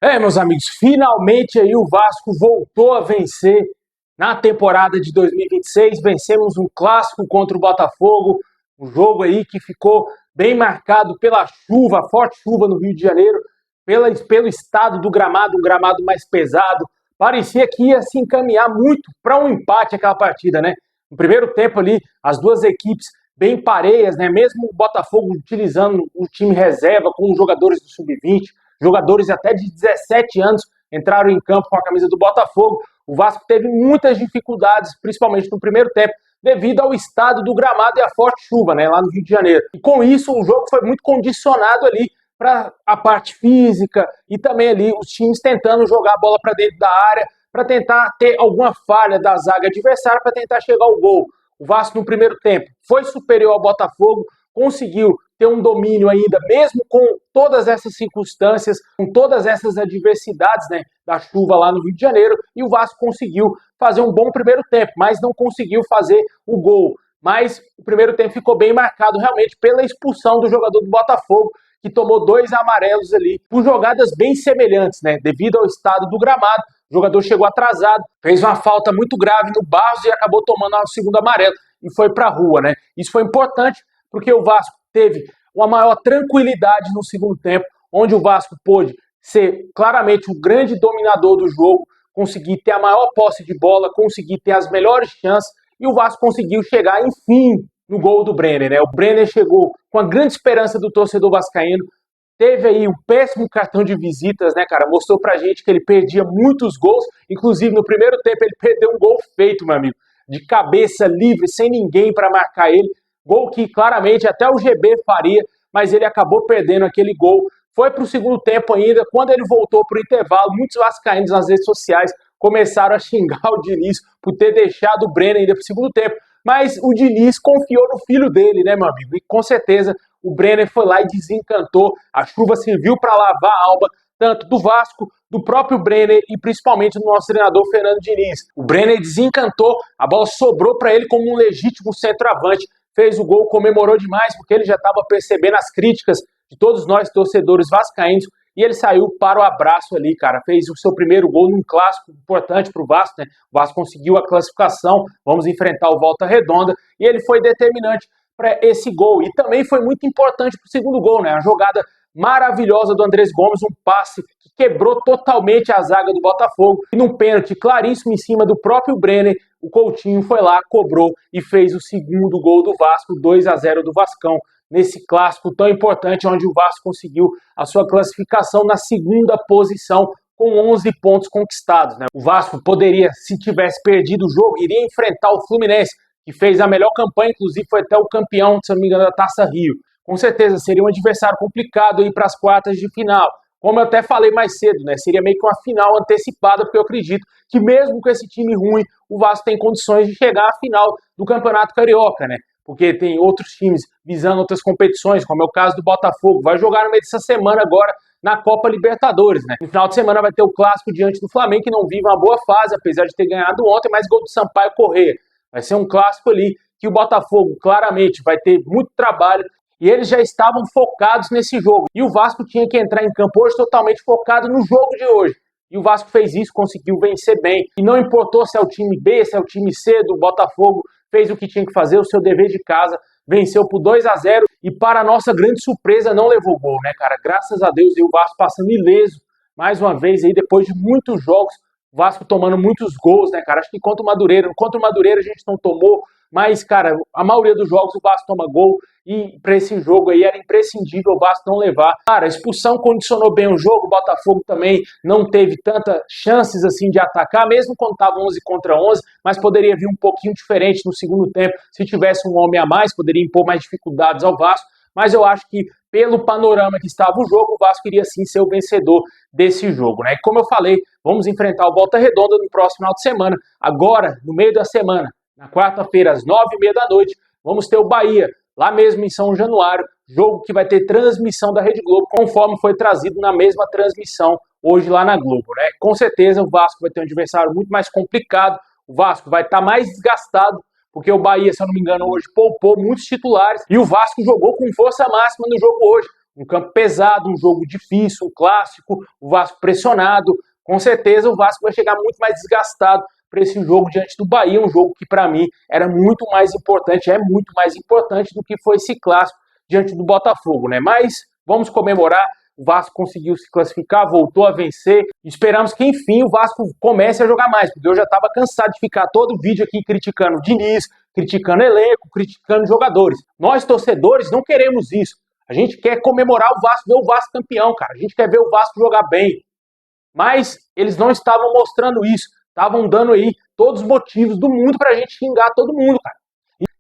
Meus amigos, finalmente aí o Vasco voltou a vencer na temporada de 2026. Vencemos um clássico contra o Botafogo, um jogo aí que ficou bem marcado pela chuva, forte chuva no Rio de Janeiro, pelo estado do gramado, um gramado mais pesado. Parecia que ia se encaminhar muito para um empate aquela partida, né? No primeiro tempo ali, as duas equipes bem pareias, né? Mesmo o Botafogo utilizando o time reserva com os jogadores do sub-20, jogadores até de 17 anos entraram em campo com a camisa do Botafogo. O Vasco teve muitas dificuldades, principalmente no primeiro tempo, devido ao estado do gramado e à forte chuva, né, lá no Rio de Janeiro. E com isso, o jogo foi muito condicionado ali para a parte física e também ali os times tentando jogar a bola para dentro da área para tentar ter alguma falha da zaga adversária para tentar chegar ao gol. O Vasco no primeiro tempo foi superior ao Botafogo, conseguiu ter um domínio ainda, mesmo com todas essas circunstâncias, com todas essas adversidades, né, da chuva lá no Rio de Janeiro, e o Vasco conseguiu fazer um bom primeiro tempo, mas não conseguiu fazer o gol. Mas o primeiro tempo ficou bem marcado realmente pela expulsão do jogador do Botafogo, que tomou 2 amarelos ali, por jogadas bem semelhantes, né, devido ao estado do gramado. O jogador chegou atrasado, fez uma falta muito grave no Barros e acabou tomando o segundo amarelo e foi para a rua, né? Isso foi importante porque o Vasco teve uma maior tranquilidade no segundo tempo, onde o Vasco pôde ser claramente o grande dominador do jogo, conseguir ter a maior posse de bola, conseguir ter as melhores chances, e o Vasco conseguiu chegar, enfim, no gol do Brenner, né? O Brenner chegou com a grande esperança do torcedor vascaíno, teve aí um péssimo cartão de visitas, né, cara? Mostrou pra gente que ele perdia muitos gols, inclusive no primeiro tempo ele perdeu um gol feito, meu amigo, de cabeça livre, sem ninguém para marcar ele. Gol que claramente até o GB faria, mas ele acabou perdendo aquele gol. Foi para o segundo tempo ainda, quando ele voltou para o intervalo, muitos vascaínos nas redes sociais começaram a xingar o Diniz por ter deixado o Brenner ainda para o segundo tempo. Mas o Diniz confiou no filho dele, né, meu amigo? E com certeza o Brenner foi lá e desencantou. A chuva serviu para lavar a alma, tanto do Vasco, do próprio Brenner e principalmente do nosso treinador Fernando Diniz. O Brenner desencantou, a bola sobrou para ele como um legítimo centroavante. Fez o gol, comemorou demais, porque ele já estava percebendo as críticas de todos nós, torcedores vascaínos, e ele saiu para o abraço ali, cara. Fez o seu primeiro gol num clássico importante para o Vasco, né? O Vasco conseguiu a classificação, vamos enfrentar o Volta Redonda, e ele foi determinante para esse gol. E também foi muito importante para o segundo gol, né? A jogada maravilhosa do Andrés Gomes, um passe que quebrou totalmente a zaga do Botafogo, e num pênalti claríssimo em cima do próprio Brenner, o Coutinho foi lá, cobrou e fez o segundo gol do Vasco, 2-0 do Vascão, nesse clássico tão importante, onde o Vasco conseguiu a sua classificação na segunda posição, com 11 pontos conquistados, né? O Vasco poderia, se tivesse perdido o jogo, iria enfrentar o Fluminense, que fez a melhor campanha, inclusive foi até o campeão, se não me engano, da Taça Rio. Com certeza seria um adversário complicado aí para as quartas de final. Como eu até falei mais cedo, né? Seria meio que uma final antecipada, porque eu acredito que mesmo com esse time ruim, o Vasco tem condições de chegar à final do Campeonato Carioca, né? Porque tem outros times visando outras competições, como é o caso do Botafogo. Vai jogar no meio dessa semana agora na Copa Libertadores, né? No final de semana vai ter o clássico diante do Flamengo, que não vive uma boa fase, apesar de ter ganhado ontem, mas gol do Sampaio Corrêa. Vai ser um clássico ali que o Botafogo claramente vai ter muito trabalho, e eles já estavam focados nesse jogo. E o Vasco tinha que entrar em campo hoje totalmente focado no jogo de hoje. E o Vasco fez isso, conseguiu vencer bem. E não importou se é o time B, se é o time C do Botafogo, fez o que tinha que fazer, o seu dever de casa, venceu por 2-0 e, para a nossa grande surpresa, não levou gol, né, cara? Graças a Deus, e o Vasco passando ileso, mais uma vez, aí, depois de muitos jogos, o Vasco tomando muitos gols, né, cara? Acho que contra o Madureira a gente não tomou, mas, cara, a maioria dos jogos o Vasco toma gol, e para esse jogo aí era imprescindível o Vasco não levar. Cara, a expulsão condicionou bem o jogo, o Botafogo também não teve tantas chances assim de atacar, mesmo quando estava 11 contra 11, mas poderia vir um pouquinho diferente no segundo tempo, se tivesse um homem a mais, poderia impor mais dificuldades ao Vasco, mas eu acho que pelo panorama que estava o jogo, o Vasco iria sim ser o vencedor desse jogo, né? E como eu falei, vamos enfrentar o Volta Redonda no próximo final de semana, agora, no meio da semana, na quarta-feira, às 9h30 da noite, vamos ter o Bahia, lá mesmo em São Januário, jogo que vai ter transmissão da Rede Globo, conforme foi trazido na mesma transmissão hoje lá na Globo, né? Com certeza o Vasco vai ter um adversário muito mais complicado, o Vasco vai estar mais desgastado, porque o Bahia, se eu não me engano, hoje poupou muitos titulares, e o Vasco jogou com força máxima no jogo hoje. um campo pesado, um jogo difícil, um clássico, o Vasco pressionado. Com certeza o Vasco vai chegar muito mais desgastado para esse jogo diante do Bahia, um jogo que para mim era muito mais importante, é muito mais importante do que foi esse clássico diante do Botafogo, né? Mas vamos comemorar, o Vasco conseguiu se classificar, voltou a vencer, esperamos que enfim o Vasco comece a jogar mais, porque eu já estava cansado de ficar todo vídeo aqui criticando o Diniz, criticando elenco, criticando jogadores. Nós, torcedores, não queremos isso. A gente quer comemorar o Vasco, ver o Vasco campeão, cara. A gente quer ver o Vasco jogar bem. Mas eles não estavam mostrando isso. Estavam dando aí todos os motivos do mundo pra gente xingar todo mundo, cara.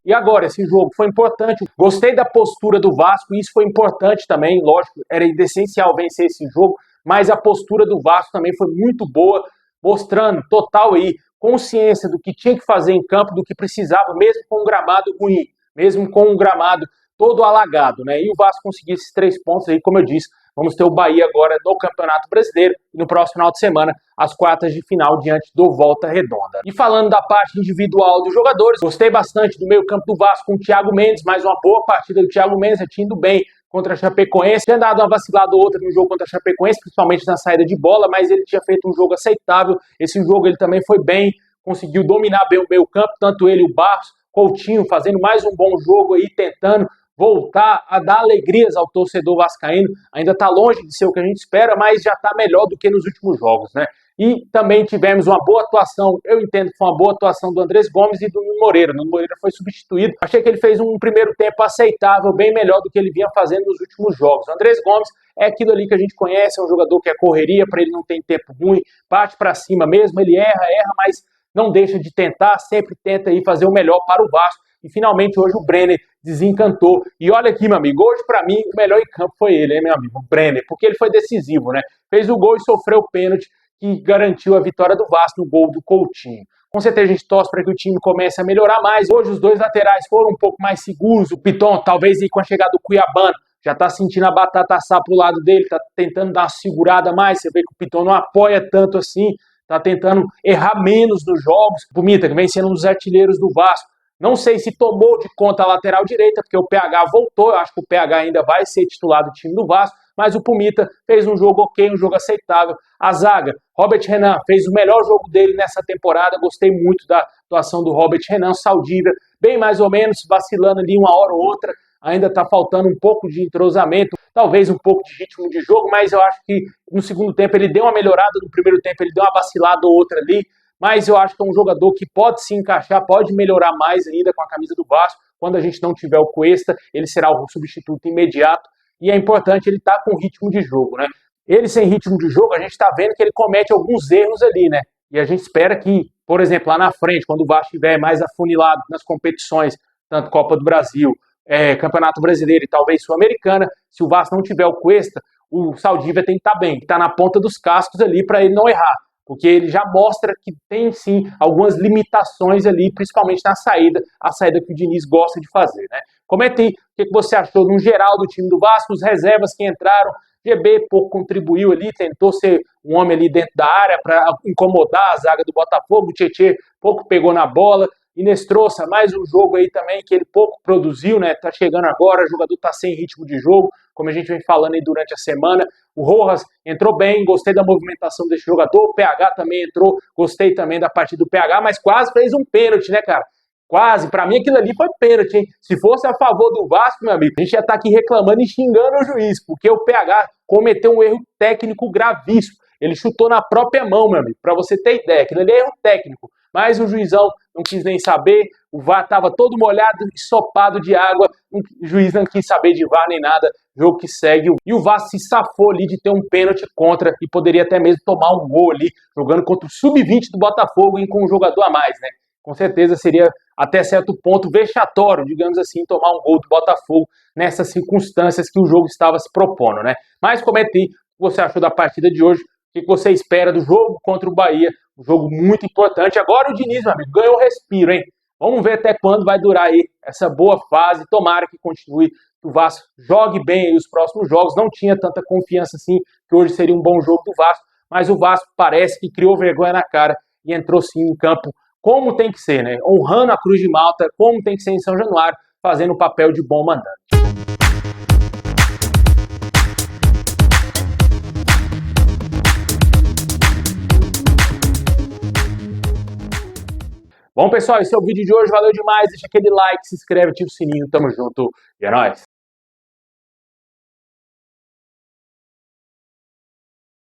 E agora, esse jogo foi importante. Gostei da postura do Vasco, e isso foi importante também. Lógico, era essencial vencer esse jogo, mas a postura do Vasco também foi muito boa, mostrando total aí consciência do que tinha que fazer em campo, do que precisava, mesmo com um gramado ruim, mesmo com um gramado todo alagado, né? E o Vasco conseguiu esses 3 pontos aí, como eu disse. Vamos ter o Bahia agora no Campeonato Brasileiro e no próximo final de semana, as quartas de final diante do Volta Redonda. E falando da parte individual dos jogadores, gostei bastante do meio campo do Vasco com o Thiago Mendes, mais uma boa partida do Thiago Mendes, tinha ido bem contra a Chapecoense, tinha dado uma vacilada ou outra no jogo contra a Chapecoense, principalmente na saída de bola, mas ele tinha feito um jogo aceitável, esse jogo ele também foi bem, conseguiu dominar bem o meio campo, tanto ele e o Barros, Coutinho fazendo mais um bom jogo aí, tentando voltar a dar alegrias ao torcedor vascaíno. Ainda está longe de ser o que a gente espera, mas já está melhor do que nos últimos jogos, né? E também tivemos uma boa atuação, eu entendo que foi uma boa atuação do Andrés Gomes e do Nuno Moreira. O Nuno Moreira foi substituído. Achei que ele fez um primeiro tempo aceitável, bem melhor do que ele vinha fazendo nos últimos jogos. O Andrés Gomes é aquilo ali que a gente conhece, é um jogador que é correria, para ele não tem tempo ruim, parte para cima mesmo, ele erra, mas não deixa de tentar, sempre tenta aí fazer o melhor para o Vasco. E finalmente hoje o Brenner desencantou. E olha aqui, meu amigo, hoje para mim o melhor em campo foi ele, hein, meu amigo, o Brenner, porque ele foi decisivo, né? Fez o gol e sofreu o pênalti que garantiu a vitória do Vasco no gol do Coutinho. Com certeza a gente torce para que o time comece a melhorar mais. Hoje os dois laterais foram um pouco mais seguros. O Piton, talvez aí com a chegada do Cuiabano, já tá sentindo a batata assar pro lado dele, tá tentando dar uma segurada mais. Você vê que o Piton não apoia tanto assim, tá tentando errar menos nos jogos. O Pumita, que vem sendo um dos artilheiros do Vasco, não sei se tomou de conta a lateral direita, porque o PH voltou, eu acho que o PH ainda vai ser titular do time do Vasco, mas o Pumita fez um jogo ok, um jogo aceitável. A zaga, Robert Renan, fez o melhor jogo dele nessa temporada, gostei muito da atuação do Robert Renan, Saldívia, bem mais ou menos, vacilando ali uma hora ou outra, ainda está faltando um pouco de entrosamento, talvez um pouco de ritmo de jogo, mas eu acho que no segundo tempo ele deu uma melhorada, no primeiro tempo ele deu uma vacilada ou outra ali, mas eu acho que é um jogador que pode se encaixar, pode melhorar mais ainda com a camisa do Vasco. Quando a gente não tiver o Cuesta, ele será o substituto imediato, e é importante ele estar com ritmo de jogo, né? Ele sem ritmo de jogo, a gente está vendo que ele comete alguns erros ali, né? E a gente espera que, por exemplo, lá na frente, quando o Vasco estiver mais afunilado nas competições, tanto Copa do Brasil, Campeonato Brasileiro e talvez Sul-Americana, se o Vasco não tiver o Cuesta, o Saldívia tem que estar bem, está na ponta dos cascos ali para ele não errar, porque ele já mostra que tem sim algumas limitações ali, principalmente na saída, a saída que o Diniz gosta de fazer, né? Comenta aí o que você achou no geral do time do Vasco, os reservas que entraram. GB pouco contribuiu ali, tentou ser um homem ali dentro da área para incomodar a zaga do Botafogo, o Tietê pouco pegou na bola, Inestrosa, mais um jogo aí também que ele pouco produziu, né? Tá chegando agora, o jogador tá sem ritmo de jogo, como a gente vem falando aí durante a semana. O Rojas entrou bem, gostei da movimentação desse jogador. O PH também entrou, gostei também da partida do PH, mas quase fez um pênalti, né, cara? Quase, pra mim aquilo ali foi pênalti, hein? Se fosse a favor do Vasco, meu amigo, a gente ia estar aqui reclamando e xingando o juiz, porque o PH cometeu um erro técnico gravíssimo. Ele chutou na própria mão, meu amigo, pra você ter ideia. Aquilo ali é erro técnico. Mas o juizão não quis nem saber, o VAR estava todo molhado, ensopado de água, o juiz não quis saber de VAR nem nada, jogo que segue. E o VAR se safou ali de ter um pênalti contra e poderia até mesmo tomar um gol ali, jogando contra o sub-20 do Botafogo e com um jogador a mais, né? Com certeza seria até certo ponto vexatório, digamos assim, tomar um gol do Botafogo nessas circunstâncias que o jogo estava se propondo, né? Mas comente aí o que você achou da partida de hoje, o que você espera do jogo contra o Bahia, um jogo muito importante. Agora o Diniz, meu amigo, ganhou respiro, hein? Vamos ver até quando vai durar aí essa boa fase. Tomara que continue, que o Vasco jogue bem aí os próximos jogos. Não tinha tanta confiança assim, que hoje seria um bom jogo do Vasco, mas o Vasco parece que criou vergonha na cara e entrou sim em campo como tem que ser, né? Honrando a Cruz de Malta, como tem que ser em São Januário, fazendo o papel de bom mandante. Bom, pessoal, esse é o vídeo de hoje. Valeu demais. Deixa aquele like, se inscreve, ativa o sininho. Tamo junto e é nóis.